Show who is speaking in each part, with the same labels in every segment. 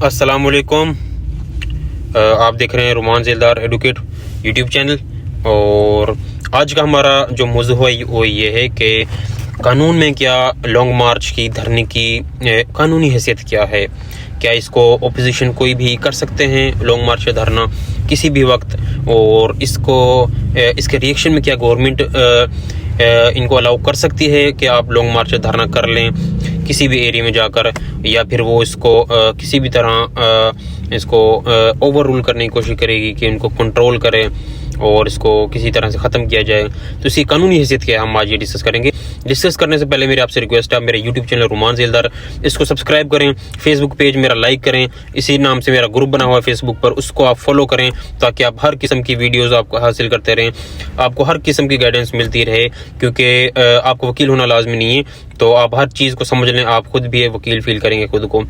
Speaker 1: अस्सलाम वालेकुम। आप देख रहे हैं रुमान ज़ेलदार एडवोकेट यूट्यूब चैनल। और आज का हमारा जो मौजू है वो ये है कि कानून में क्या लॉन्ग मार्च की धरने की कानूनी हैसियत क्या है। क्या इसको अपोजिशन कोई भी कर सकते हैं लॉन्ग मार्च या धरना किसी भी वक्त, और इसको इसके रिएक्शन में क्या गवर्नमेंट इनको अलाउ कर सकती है कि आप लॉन्ग मार्च या धरना कर लें किसी भी एरिया में जाकर, या फिर वो इसको किसी भी तरह इसको ओवर रूल करने की कोशिश करेगी कि उनको कंट्रोल करे और इसको किसी तरह से ख़त्म किया जाए। तो इसकी कानूनी हैसियत क्या है हम आज ये डिस्कस करेंगे। डिस्कस करने से पहले मेरी आपसे रिक्वेस्ट है, आप मेरे यूट्यूब चैनल रुमान ज़ेलदार इसको सब्सक्राइब करें, फेसबुक पेज मेरा लाइक करें, इसी नाम से मेरा ग्रुप बना हुआ है फेसबुक पर, उसको आप फॉलो करें ताकि आप हर किस्म की वीडियोज़ आपको हासिल करते रहें, आपको हर किस्म की गाइडेंस मिलती रहे। क्योंकि आपको वकील होना लाजमी नहीं है, तो आप हर चीज़ को समझ लें, आप खुद भी एक वकील फील करेंगे खुद को।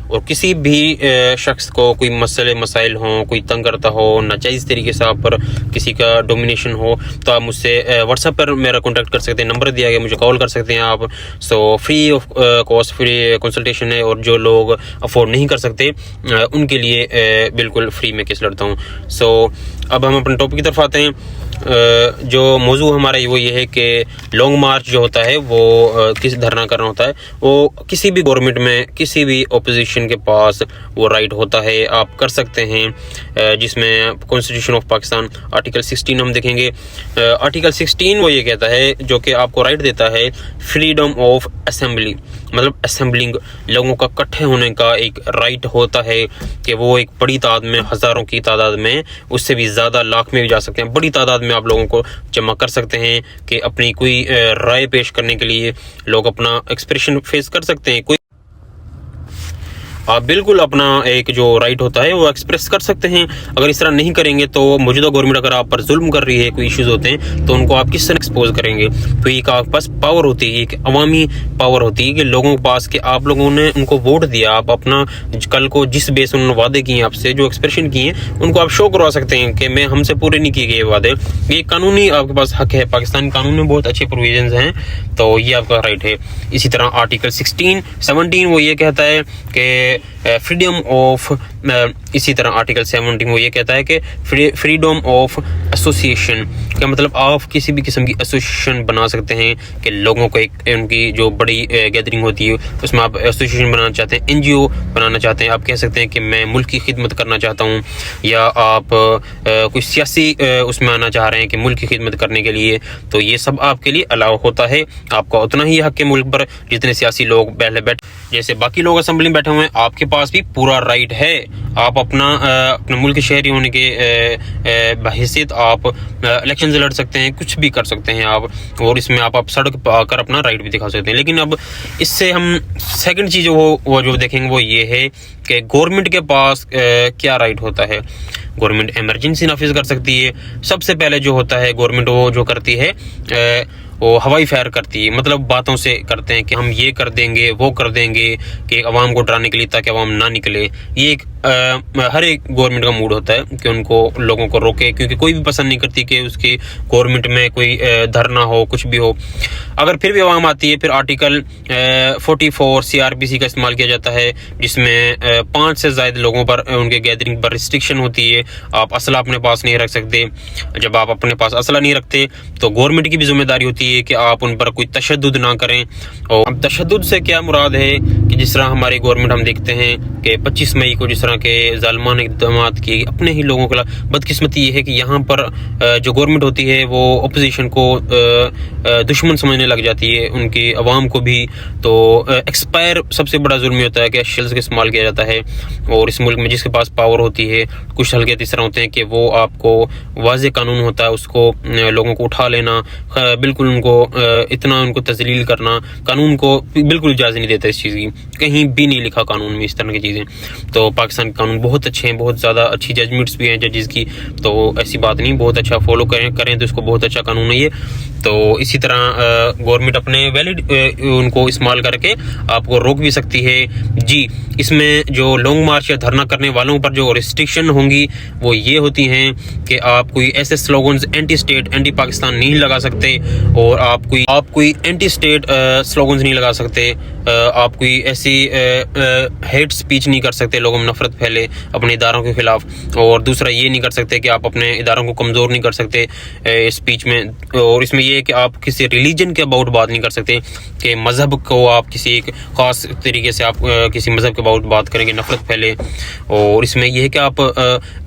Speaker 1: और किसी भी शख्स को कोई मसले मसाइल हों, कोई तंग करता हो, नाजायज़ तरीके से आप पर किसी का डोमिनेशन हो, तो आप मुझसे व्हाट्सएप पर मेरा कॉन्टैक्ट कर सकते हैं, नंबर दिया गया, मुझे कॉल कर सकते हैं आप। So free of cost free consultation है, और जो लोग अफोर्ड नहीं कर सकते उनके लिए बिल्कुल फ्री में केस लड़ता हूँ। सो अब हम अपने टॉपिक की तरफ आते हैं। जो मौजू हमारा वो ये है कि लॉन्ग मार्च जो होता है वो किस धरना करना होता है, वो किसी भी गवर्नमेंट में किसी भी अपोजिशन के पास वो राइट होता है, आप कर सकते हैं। जिसमें कॉन्स्टिट्यूशन ऑफ पाकिस्तान आर्टिकल 16 हम देखेंगे। आर्टिकल 16 वो ये कहता है, जो कि आपको राइट देता है फ्रीडम ऑफ असेंबली, मतलब असेंबलिंग, लोगों का इकट्ठे होने का एक राइट होता है कि वो एक बड़ी तादाद में, हज़ारों की तादाद में, उससे भी ज़्यादा लाख में भी जा सकते हैं, बड़ी तादाद में आप लोगों को जमा कर सकते हैं कि अपनी कोई राय पेश करने के लिए लोग अपना एक्सप्रेशन फेस कर सकते हैं। कोई आप बिल्कुल अपना एक जो राइट होता है वो एक्सप्रेस कर सकते हैं। अगर इस तरह नहीं करेंगे तो मौजूदा गवर्नमेंट अगर आप पर जुल्म कर रही है, कोई इश्यूज होते हैं, तो उनको आप किस तरह एक्सपोज करेंगे। तो एक आपके पास पावर होती है, एक अवामी पावर होती है कि लोगों के पास कि आप लोगों ने उनको वोट दिया, आप अपना कल को जिस बेस उन्होंने वादे किए आपसे, जो एक्सप्रेशन किए हैं, उनको आप शो करवा सकते हैं कि मैं हमसे पूरे नहीं किए गए वादे। ये कानूनी आपके पास हक है, पाकिस्तानी कानून में बहुत अच्छे प्रोविजंस हैं, तो ये आपका राइट है। इसी तरह आर्टिकल 17 वो ये कहता है कि फ्रीडम ऑफ, इसी तरह आर्टिकल 17 वो ये कहता है कि फ्रीडम ऑफ एसोसिएशन, क्या मतलब आप किसी भी किस्म की एसोसिएशन बना सकते हैं कि लोगों को एक उनकी जो बड़ी गैदरिंग होती है उसमें आप एसोसिएशन बनाना चाहते हैं, एनजीओ बनाना चाहते हैं, आप कह सकते हैं कि मैं मुल्क की खिदमत करना चाहता हूँ, या आप कोई सियासी उसमें आना चाह रहे हैं कि मुल्क की खिदमत करने के लिए, तो ये सब आपके लिए अलाउ होता है। आपका उतना ही हक है मुल्क पर जितने सियासी लोग पहले बैठे, जैसे बाकी लोग असेंबली में बैठे हुए हैं, आपके पास भी पूरा राइट है। आप अपने मुल्क के शहरी होने के बहैसियत आप इलेक्शन लड़ सकते हैं, कुछ भी कर सकते हैं आप, और इसमें आप सड़क पर आकर अपना राइट भी दिखा सकते हैं। लेकिन अब इससे हम सेकंड चीज़ वो जो देखेंगे वो ये है कि गवर्नमेंट के पास क्या राइट होता है। गवर्नमेंट इमरजेंसी नाफिज कर सकती है। सबसे पहले जो होता है गवर्नमेंट वो जो करती है वो हवाई फायर करती है, मतलब बातों से करते हैं कि हम ये कर देंगे वो कर देंगे, कि अवाम को डराने के लिए ताकि अवाम ना निकले। ये एक हर एक गवर्नमेंट का मूड होता है कि उनको लोगों को रोके, क्योंकि कोई भी पसंद नहीं करती कि उसकी गवर्नमेंट में कोई धरना हो, कुछ भी हो। अगर फिर भी अवाम आती है, फिर आर्टिकल 44 CRPC का इस्तेमाल किया जाता है, जिसमें 5 से ज़्यादा लोगों पर उनके गैदरिंग पर रिस्ट्रिक्शन होती है। आप असला अपने पास नहीं रख सकते। जब आप अपने पास असला नहीं रखते तो गवर्नमेंट की भी जिम्मेदारी होती है कि आप उन पर कोई तशद्दुद ना करें। और अब तशद्दुद से क्या मुराद है कि जिस तरह हमारी गवर्नमेंट हम देखते हैं कि 25 मई को जिस तरह के ज़ालिमाना इक़दामात किए अपने ही लोगों के लिए। बदकिस्मती ये है कि यहाँ पर जो गवर्नमेंट होती है वो अपोजिशन को दुश्मन समझने लग जाती है, उनकी अवाम को भी। तो एक्सपायर सबसे बड़ा जुल्म होता है कि शेल्स का इस्तेमाल किया जाता है, और इस मुल्क में जिसके पास पावर होती है, कुछ हल्के इस तरह होते हैं कि वो आपको वाज़े कानून होता है उसको लोगों को उठा लेना, बिल्कुल उनको इतना उनको तज़लील करना, कानून को बिल्कुल इजाज़त नहीं देता इस चीज़ की, कहीं भी नहीं लिखा कानून में इस तरह की चीज़ें। तो पाकिस्तान के कानून बहुत अच्छे हैं, बहुत ज़्यादा अच्छी जजमेंट्स भी हैं जजेस की, तो ऐसी बात नहीं, बहुत अच्छा फॉलो करें तो इसको बहुत अच्छा कानून है ये। तो इसी तरह गवर्नमेंट अपने वैलिड उनको इस्तेमाल करके आपको रोक भी सकती है जी। इसमें जो लॉन्ग मार्च या धरना करने वालों पर जो रिस्ट्रिक्शन होंगी वो ये होती हैं कि आप कोई ऐसे slogans anti state anti Pakistan नहीं लगा सकते, और आप कोई एंटी स्टेट स्लोगन्स नहीं लगा सकते, آپ کوئی ایسی ہیٹ سپیچ نہیں کر سکتے، لوگوں میں نفرت پھیلے اپنے اداروں کے خلاف، اور دوسرا یہ نہیں کر سکتے کہ آپ اپنے اداروں کو کمزور نہیں کر سکتے اسپیچ میں، اور اس میں یہ ہے کہ آپ کسی ریلیجن کے اباؤٹ بات نہیں کر سکتے کہ مذہب کو آپ کسی ایک خاص طریقے سے آپ کسی مذہب کے اباؤٹ بات کریں گے، نفرت پھیلے۔ اور اس میں یہ ہے کہ آپ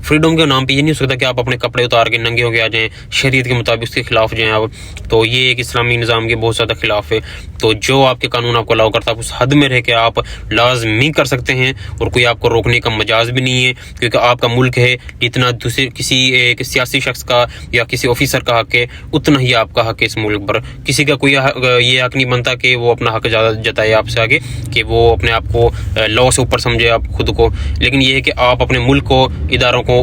Speaker 1: فریڈم کے نام پہ یہ نہیں ہو سکتا کہ آپ اپنے کپڑے اتار کے ننگے ہو کے آ جائیں، شریعت کے مطابق اس کے خلاف جائیں آپ، تو یہ ایک اسلامی نظام کے بہت زیادہ خلاف ہے۔ تو جو آپ کے قانون آپ کو الاؤ کرتا ہے اس حد میں رہ کے آپ لازمی کر سکتے ہیں، اور کوئی آپ کو روکنے کا مجاز بھی نہیں ہے، کیونکہ آپ کا ملک ہے، جتنا دوسرے کسی ایک سیاسی شخص کا یا کسی آفیسر کا حق ہے اتنا ہی آپ کا حق ہے اس ملک پر۔ کسی کا کوئی یہ حق نہیں بنتا کہ وہ اپنا حق جتائے آپ سے آگے، کہ وہ اپنے آپ کو لا سے اوپر سمجھے آپ خود کو، لیکن یہ ہے کہ آپ اپنے ملک کو، اداروں کو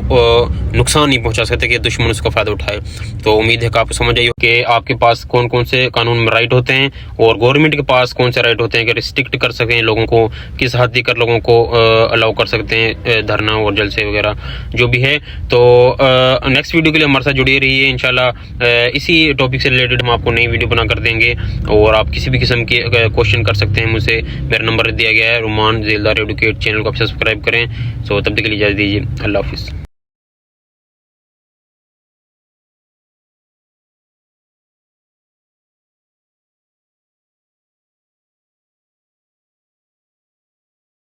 Speaker 1: نقصان نہیں پہنچا سکتے کہ دشمن اس کا فائدہ اٹھائے۔ تو امید ہے کہ آپ کو سمجھ آئی ہو کہ آپ کے پاس کون کون سے قانون میں رائٹ ہوتے ہیں، اور گورنمنٹ کے پاس کون سے رائٹ ہوتے ہیں کہ ریسٹرکٹ کر سکتے ہیں لوگوں کو، کس حد تک لوگوں کو الاؤ کر سکتے ہیں دھرنا اور جلسے وغیرہ جو بھی ہے۔ تو نیکسٹ ویڈیو کے لیے ہمارے ساتھ جڑے رہیے، انشاءاللہ اسی ٹاپک سے ریلیٹڈ ہم آپ کو نئی ویڈیو بنا کر دیں گے، اور آپ کسی بھی قسم کے کوشچن کر سکتے ہیں مجھ سے، میرا نمبر دیا گیا ہے، رومان ذیلدار ایڈوکیٹ، چینل کو آپ سبسکرائب کریں۔ سو تب تک کے لیے اجازت دیجیے، اللہ حافظ۔